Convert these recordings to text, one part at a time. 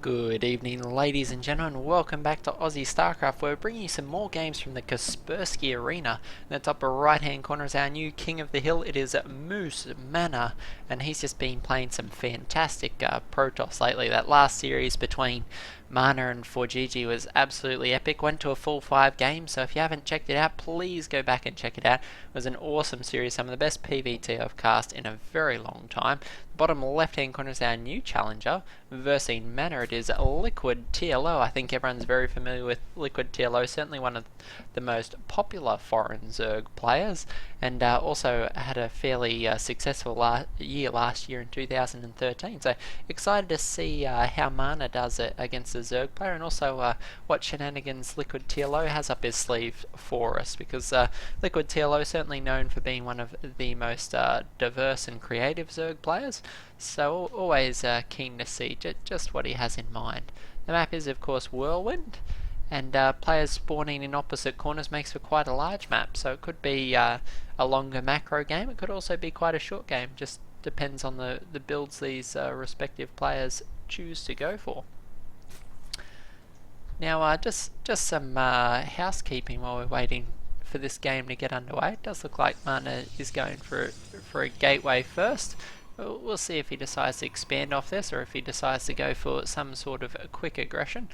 Good evening, ladies and gentlemen. Welcome back to Aussie StarCraft. We're bringing you some more games from the Kaspersky arena. In the top right hand corner is our new king of the hill. It is MouzMana, and he's just been playing some fantastic Protoss lately. That last series between Mana and 4GG was absolutely epic. Went to a full 5 games, so if you haven't checked it out, please go back and check it out. It was an awesome series, some of the best PvT I've cast in a very long time. Bottom left hand corner is our new challenger versus Mana. It is LiquidTLO. I think everyone's very familiar with LiquidTLO, certainly one of the most popular foreign Zerg players, and also had a fairly successful year last year in 2013. So excited to see how Mana does it against a Zerg player, and also what shenanigans LiquidTLO has up his sleeve for us, because LiquidTLO certainly known for being one of the most diverse and creative Zerg players. So always keen to see just what he has in mind. The map is of course Whirlwind, and players spawning in opposite corners makes for quite a large map, so it could be a longer macro game. It could also be quite a short game, just depends on the builds these respective players choose to go for. Now just some housekeeping while we're waiting for this game to get underway. It does look like Mana is going for a gateway first. We'll see if he decides to expand off this, or if he decides to go for some sort of a quick aggression.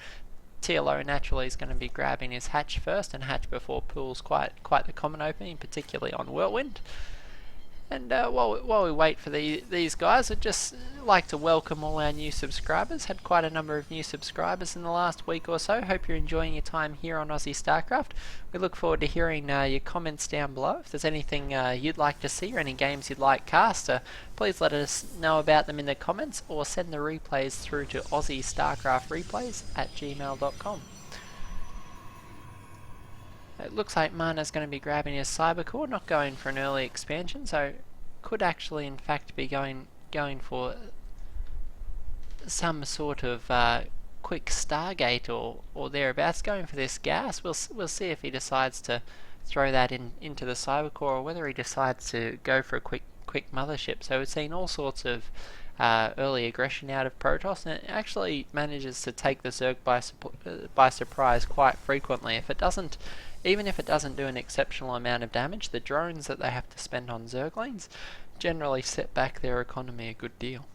TLO naturally is going to be grabbing his hatch first, and hatch before pool's quite the common opening, particularly on Whirlwind. And while we wait for these guys, I'd just like to welcome all our new subscribers. Had quite a number of new subscribers in the last week or so. Hope you're enjoying your time here on Aussie StarCraft. We look forward to hearing your comments down below. If there's anything you'd like to see, or any games you'd like cast, please let us know about them in the comments, or send the replays through to aussiestarcraftreplays@gmail.com. It looks like Mana's going to be grabbing his cyber core, not going for an early expansion, so could actually in fact be going for some sort of quick Stargate or thereabouts, going for this gas. We'll see if he decides to throw that into the cyber core, or whether he decides to go for a quick mothership. So we've seen all sorts of early aggression out of Protoss, and it actually manages to take the Zerg by surprise quite frequently. Even if it doesn't do an exceptional amount of damage, the drones that they have to spend on Zerglings generally set back their economy a good deal.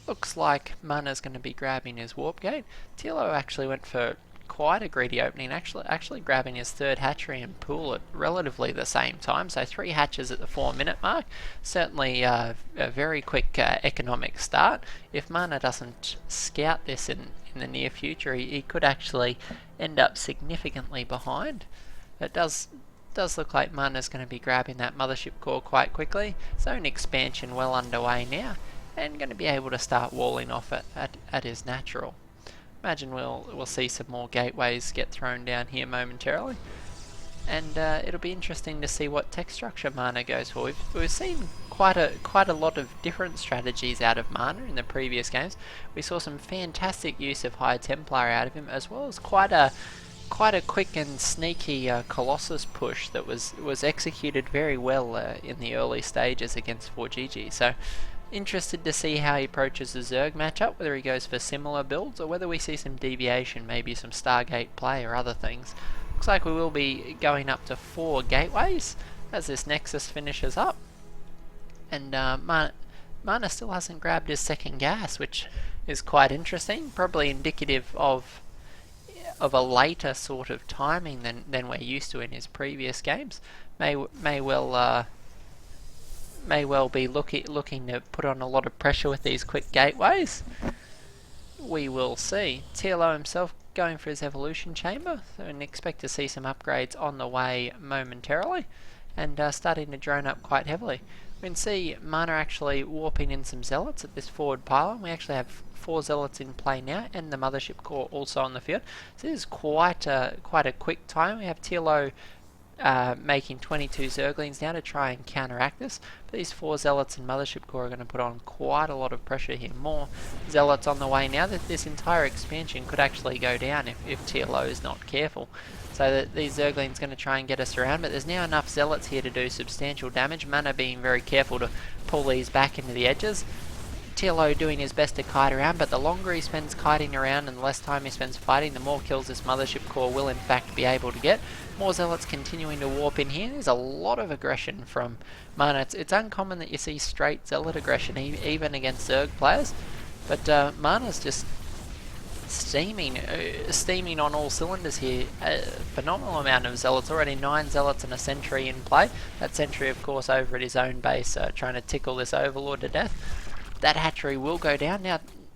Looks like Mana's going to be grabbing his warp gate. TLO actually went for quite a greedy opening, actually grabbing his third hatchery and pool at relatively the same time, so 3 hatches at the 4-minute mark. Certainly a very quick economic start. If Mana doesn't scout this in the near future, he could actually end up significantly behind. It does look like Mana's going to be grabbing that mothership core quite quickly. His own expansion well underway now, and going to be able to start walling off at his natural. Imagine we'll see some more gateways get thrown down here momentarily, and it'll be interesting to see what tech structure Mana goes for. We've seen quite a lot of different strategies out of Mana in the previous games. We saw some fantastic use of High Templar out of him, as well as quite a quick and sneaky Colossus push that was executed very well in the early stages against 4GG. So interested to see how he approaches the Zerg matchup, whether he goes for similar builds, or whether we see some deviation, maybe some Stargate play or other things. Looks like we will be going up to 4 gateways as this Nexus finishes up. And Mana still hasn't grabbed his second gas, which is quite interesting, probably indicative of a later sort of timing than we're used to in his previous games. May well be looking to put on a lot of pressure with these quick gateways. We will see. TLO himself going for his evolution chamber, and expect to see some upgrades on the way momentarily, and starting to drone up quite heavily. We can see Mana actually warping in some zealots at this forward pylon. We actually have 4 zealots in play now, and the mothership core also on the field. So this is quite a quick time. We have TLO making 22 Zerglings now to try and counteract this. But these 4 zealots and mothership core are going to put on quite a lot of pressure here. More zealots on the way now. That this entire expansion could actually go down if TLO is not careful. So that these Zerglings are going to try and get us around, but there's now enough zealots here to do substantial damage. Mana being very careful to pull these back into the edges. TLO doing his best to kite around, but the longer he spends kiting around and the less time he spends fighting, the more kills this mothership core will in fact be able to get. More zealots continuing to warp in here. There's a lot of aggression from Mana. It's uncommon that you see straight zealot aggression even against Zerg players, but Mana's just steaming on all cylinders here. A phenomenal amount of zealots, already 9 zealots and a sentry in play. That sentry of course over at his own base, trying to tickle this overlord to death. That hatchery will go down.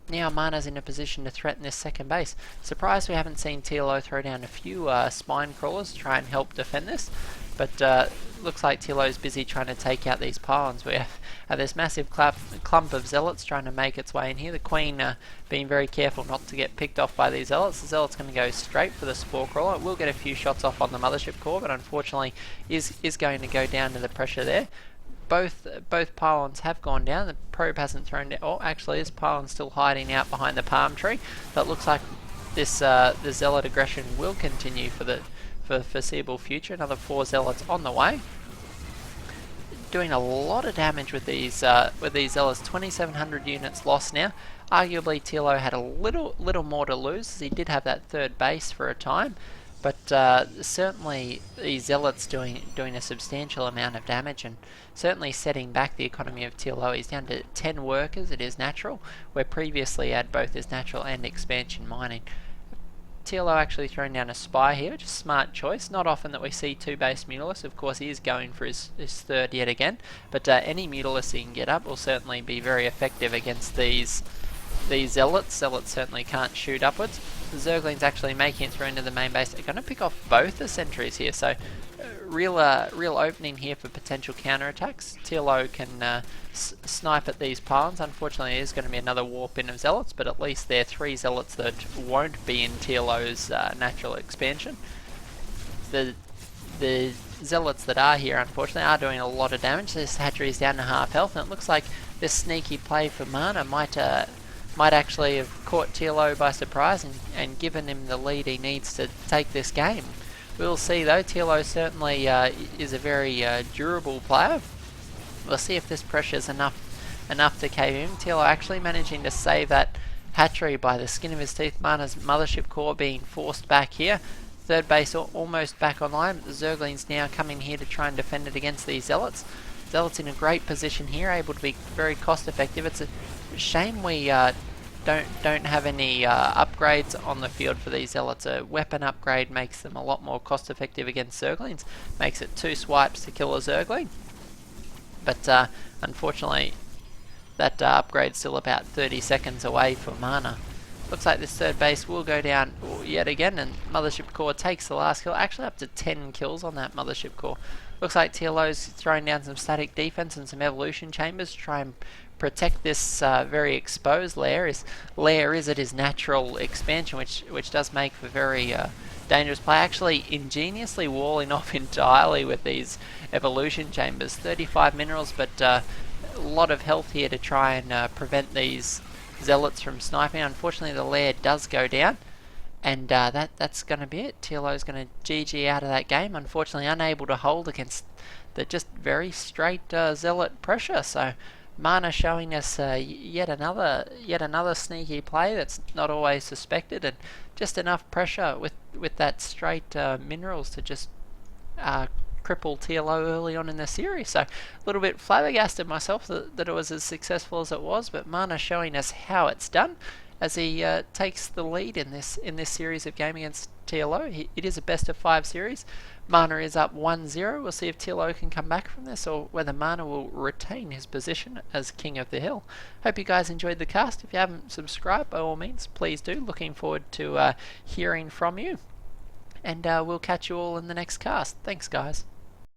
Now Mana's in a position to threaten this second base. Surprised we haven't seen TLO throw down a few spine crawlers to try and help defend this, but looks like TLO's busy trying to take out these pylons. We have this massive clump of zealots trying to make its way in here. The Queen being very careful not to get picked off by these zealots. The zealot's going to go straight for the spore crawler. It will get a few shots off on the mothership core, but unfortunately is going to go down to the pressure there. Both pylons have gone down. The probe hasn't thrown down. Oh, actually, this pylon's still hiding out behind the palm tree. But it looks like this the zealot aggression will continue for the foreseeable future. Another 4 zealots on the way. Doing a lot of damage with these zealots. 2,700 units lost now. Arguably, TLO had a little more to lose, as he did have that third base for a time. But certainly the zealots doing a substantial amount of damage, and certainly setting back the economy of TLO. He's down to 10 workers. It is natural, where previously he had both his natural and expansion mining. TLO actually throwing down a spy here, which is a smart choice. Not often that we see 2 base mutalists. Of course, he is going for his third yet again, but any mutalist he can get up will certainly be very effective against these zealots. Zealots certainly can't shoot upwards. The Zerglings actually making it through into the main base. They're going to pick off both the sentries here, so real opening here for potential counterattacks. TLO can snipe at these pylons. Unfortunately, there's going to be another warp in of zealots, but at least there are 3 zealots that won't be in TLO's natural expansion. The zealots that are here, unfortunately, are doing a lot of damage. This hatchery is down to half health, and it looks like this sneaky play for Mana might actually have caught TLO by surprise and given him the lead he needs to take this game. We'll see though. TLO certainly is a very durable player. We'll see if this pressure is enough to cave him. TLO actually managing to save that hatchery by the skin of his teeth. Mana's mothership core being forced back here. Third base almost back online, but the Zerglings now coming here to try and defend it against these zealots. Zealots in a great position here, able to be very cost effective. It's a shame we don't have any upgrades on the field for these zealots. A weapon upgrade makes them a lot more cost effective against Zerglings. Makes it 2 swipes to kill a Zergling. But unfortunately, that upgrade's still about 30 seconds away for Mana. Looks like this third base will go down yet again, and Mothership Core takes the last kill. Actually up to 10 kills on that Mothership Core. Looks like TLO's throwing down some static defense and some evolution chambers to try and protect this very exposed lair. His lair is at his natural expansion, which does make for very dangerous play. Actually ingeniously walling off entirely with these evolution chambers. 35 minerals, but a lot of health here to try and prevent these zealots from sniping. Unfortunately, the lair does go down, and that's going to be it. TLO's going to GG out of that game. Unfortunately, unable to hold against the just very straight zealot pressure. So Mana showing us yet another sneaky play that's not always suspected, and just enough pressure with that straight minerals to just cripple TLO early on in the series. So a little bit flabbergasted myself that it was as successful as it was, but Mana showing us how it's done as he takes the lead in this series of game against TLO. It is a best of 5 series. Mana is up 1-0. We'll see if TLO can come back from this, or whether Mana will retain his position as King of the Hill. Hope you guys enjoyed the cast. If you haven't subscribed, by all means, please do. Looking forward to hearing from you. And we'll catch you all in the next cast. Thanks, guys.